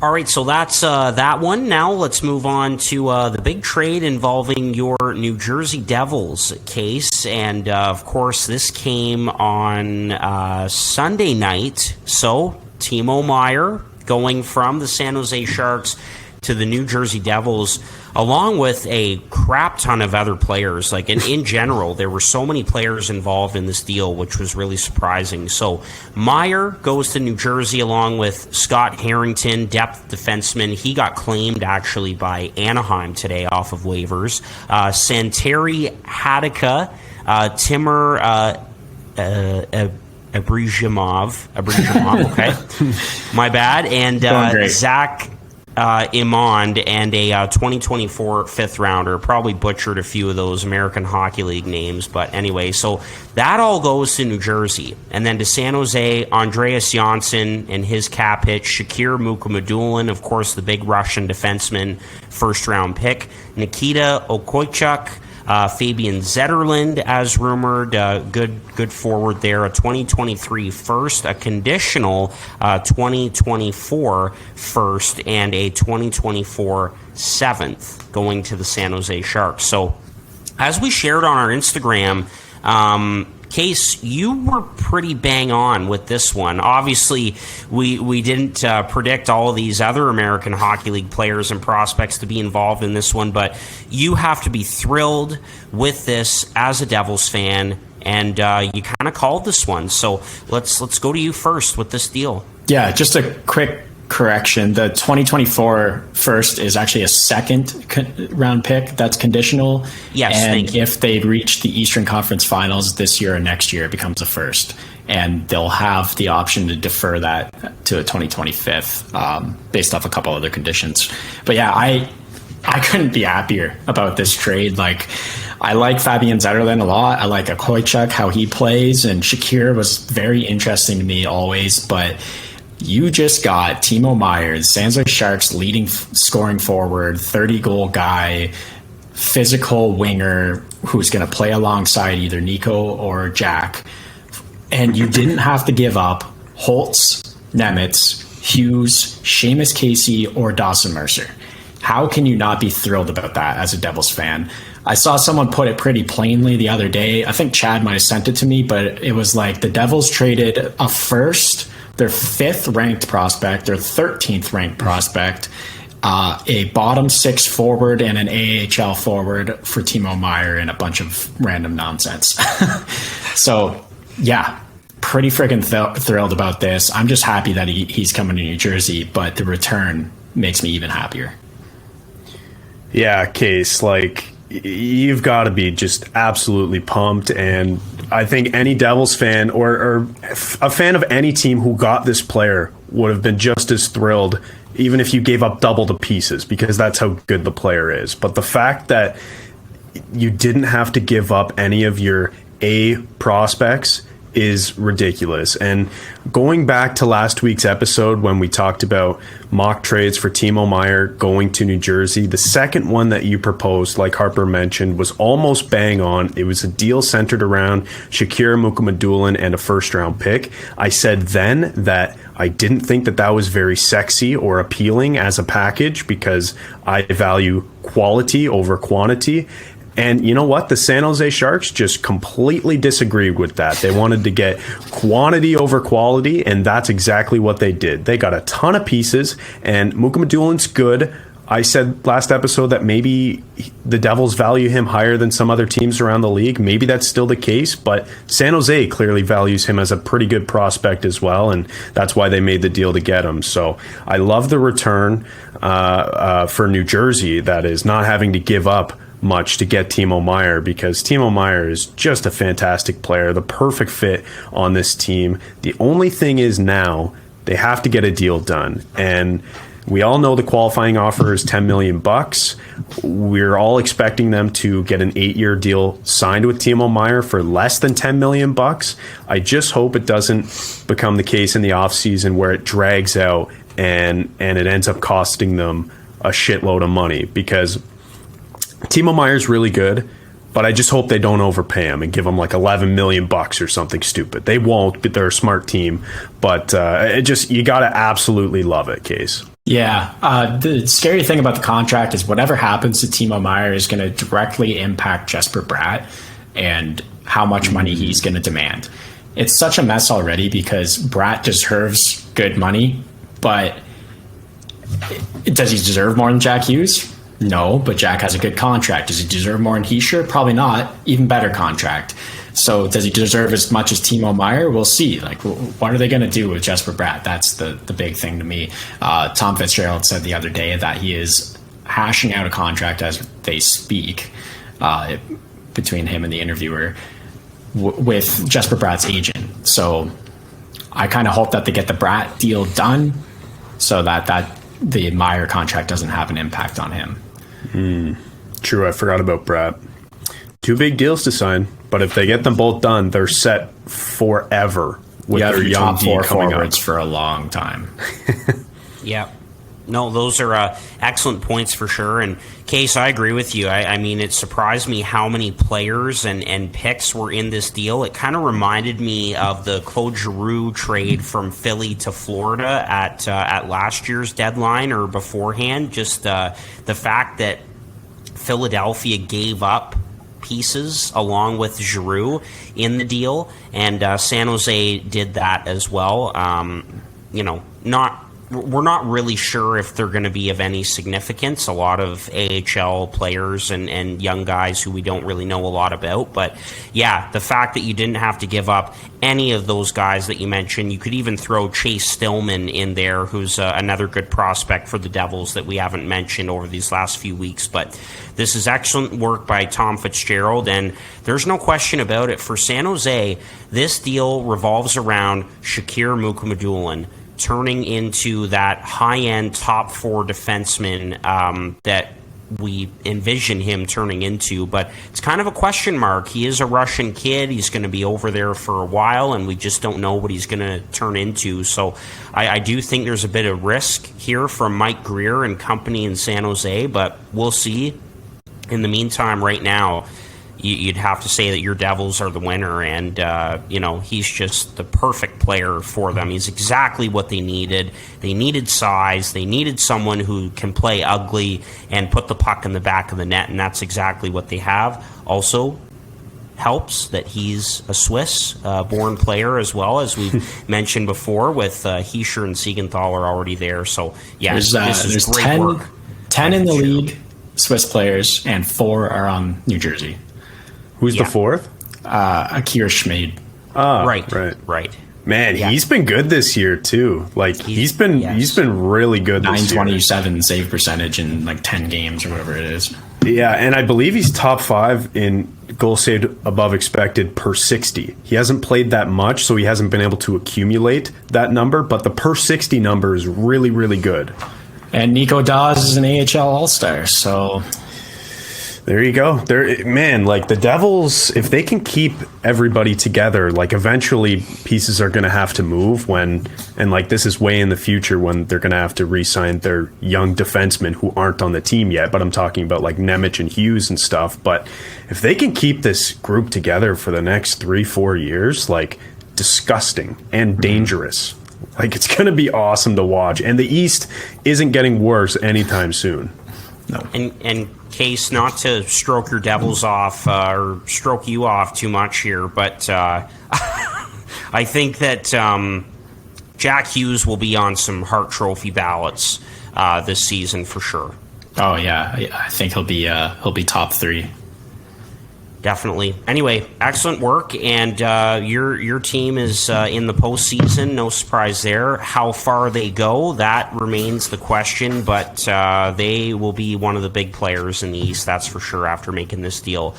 All right, so that's that one. Now let's move on to the big trade involving your New Jersey Devils case. And, of course, this came on Sunday night. So Timo Meier going from the San Jose Sharks to the New Jersey Devils, along with a crap ton of other players. Like in general, there were so many players involved in this deal, which was really surprising. So Meier goes to New Jersey along with Scott Harrington, depth defenseman. He got claimed actually by Anaheim today off of waivers. Santeri Hadika, Timur Abrizhamov, okay, my bad, and Zach Imond, and a 2024 fifth rounder. Probably butchered a few of those American Hockey League names, but anyway, so that all goes to New Jersey. And then to San Jose, Andreas Johnsson and his cap hit, Shakir Mukhamadullin, of course, the big Russian defenseman, first round pick, Nikita Okochuk, Fabian Zetterlund, as rumored, good forward there, a 2023 first, a conditional 2024 first, and a 2024 seventh going to the San Jose Sharks. So, as we shared on our Instagram, Case, you were pretty bang on with this one. Obviously, we didn't predict all of these other American Hockey League players and prospects to be involved in this one, but you have to be thrilled with this as a Devils fan, and you kind of called this one. So let's go to you first with this deal. Yeah, just a quick correction. The 2024 first is actually a second round pick that's conditional. Yes, and if they reach the Eastern Conference Finals this year or next year, it becomes a first. And they'll have the option to defer that to a 2025 based off a couple other conditions. But yeah, I couldn't be happier about this trade. Like, I like Fabian Zetterlund a lot. I like Okochuk, how he plays, and Shakir was very interesting to me always, but you just got Timo Meier, the San Jose Sharks leading scoring forward, 30-goal guy, physical winger who's going to play alongside either Nico or Jack. And you didn't have to give up Holtz, Nemitz, Hughes, Seamus Casey, or Dawson Mercer. How can you not be thrilled about that as a Devils fan? I saw someone put it pretty plainly the other day. I think Chad might have sent it to me, but it was like the Devils traded a first, their 5th ranked prospect, their 13th ranked prospect, a bottom 6 forward and an AHL forward for Timo Meier and a bunch of random nonsense. So, yeah, pretty freaking thrilled about this. I'm just happy that he's coming to New Jersey, but the return makes me even happier. Yeah, Case, like, you've got to be just absolutely pumped, and I think any Devils fan or a fan of any team who got this player would have been just as thrilled, even if you gave up double the pieces, because that's how good the player is. But the fact that you didn't have to give up any of your A prospects is ridiculous. And going back to last week's episode when we talked about mock trades for Timo Meier going to New Jersey, the second one that you proposed, like Harper mentioned, was almost bang on. It was a deal centered around Shakir Mukhamadullin and a first-round pick. I said then that I didn't think that was very sexy or appealing as a package because I value quality over quantity. And you know what? The San Jose Sharks just completely disagreed with that. They wanted to get quantity over quality, and that's exactly what they did. They got a ton of pieces, and Mukhamadulin's good. I said last episode that maybe the Devils value him higher than some other teams around the league. Maybe that's still the case, but San Jose clearly values him as a pretty good prospect as well, and that's why they made the deal to get him. So I love the return for New Jersey, that is, not having to give up much to get Timo Meier, because Timo Meier is just a fantastic player, the perfect fit on this team. The only thing is now they have to get a deal done, and we all know the qualifying offer is $10 million. We're all expecting them to get an 8-year deal signed with Timo Meier for less than $10 million. I just hope it doesn't become the case in the offseason where it drags out and it ends up costing them a shitload of money, because Timo Meier's really good, but I just hope they don't overpay him and give him like $11 million or something stupid. They won't, but they're a smart team. But you got to absolutely love it, Case. Yeah. The scary thing about the contract is whatever happens to Timo Meier is going to directly impact Jesper Bratt and how much money he's going to demand. It's such a mess already because Bratt deserves good money, but does he deserve more than Jack Hughes? No, but Jack has a good contract. Does he deserve more than Hischier? Probably not. Even better contract. So does he deserve as much as Timo Meier? We'll see. Like, what are they going to do with Jesper Bratt? That's the big thing to me. Tom Fitzgerald said the other day that he is hashing out a contract as they speak between him and the interviewer with Jesper Bratt's agent. So I kind of hope that they get the Bratt deal done so that the Meier contract doesn't have an impact on him. True, I forgot about Bratt. 2 big deals to sign, but if they get them both done, they're set forever with their young top 4 coming forwards up for a long time. Yeah. No, those are excellent points for sure. And Case, I agree with you. I mean, it surprised me how many players and picks were in this deal. It kind of reminded me of the Claude Giroux trade from Philly to Florida at last year's deadline or beforehand. Just the fact that Philadelphia gave up pieces along with Giroux in the deal, and San Jose did that as well. We're not really sure if they're going to be of any significance. A lot of AHL players and young guys who we don't really know a lot about. But yeah, the fact that you didn't have to give up any of those guys that you mentioned, you could even throw Chase Stillman in there, who's another good prospect for the Devils that we haven't mentioned over these last few weeks. But this is excellent work by Tom Fitzgerald, and there's no question about it. For San Jose, this deal revolves around Shakir Mukhamadullin turning into that high-end top 4 defenseman that we envision him turning into. But it's kind of a question mark. He is a Russian kid. He's going to be over there for a while, and we just don't know what he's going to turn into. So I do think there's a bit of risk here from Mike Greer and company in San Jose, but we'll see. In the meantime, right now, you'd have to say that your Devils are the winner, and he's just the perfect player for them. He's exactly what they needed. They needed size. They needed someone who can play ugly and put the puck in the back of the net, and that's exactly what they have. Also, helps that he's a Swiss-born player as well, as we've mentioned before, with Hischier and Siegenthaler are already there. So, yeah, this is great 10, work. 10 in the league, Swiss players, and 4 are on New Jersey. Who's the 4th? Akir Schmid. Right. Man, he's been good this year too. Like he's been really good this year. 927 save percentage in like 10 games or whatever it is. Yeah, and I believe he's top 5 in goals saved above expected per 60. He hasn't played that much, so he hasn't been able to accumulate that number, but the per 60 number is really, really good. And Nico Dawes is an AHL All-Star, so there you go. Like the Devils, if they can keep everybody together, like eventually pieces are going to have to move and like this is way in the future when they're going to have to re-sign their young defensemen who aren't on the team yet. But I'm talking about like Nemec and Hughes and stuff. But if they can keep this group together for the next 3-4 years, like disgusting and dangerous. Like it's going to be awesome to watch. And the East isn't getting worse anytime soon. No. And Case, not to stroke your Devils off or stroke you off too much here, but I think that Jack Hughes will be on some Hart Trophy ballots this season for sure. Oh yeah, I think he'll be top 3. Definitely. Anyway, excellent work, and your team is in the postseason. No surprise there. How far they go, that remains the question, but they will be one of the big players in the East, that's for sure, after making this deal.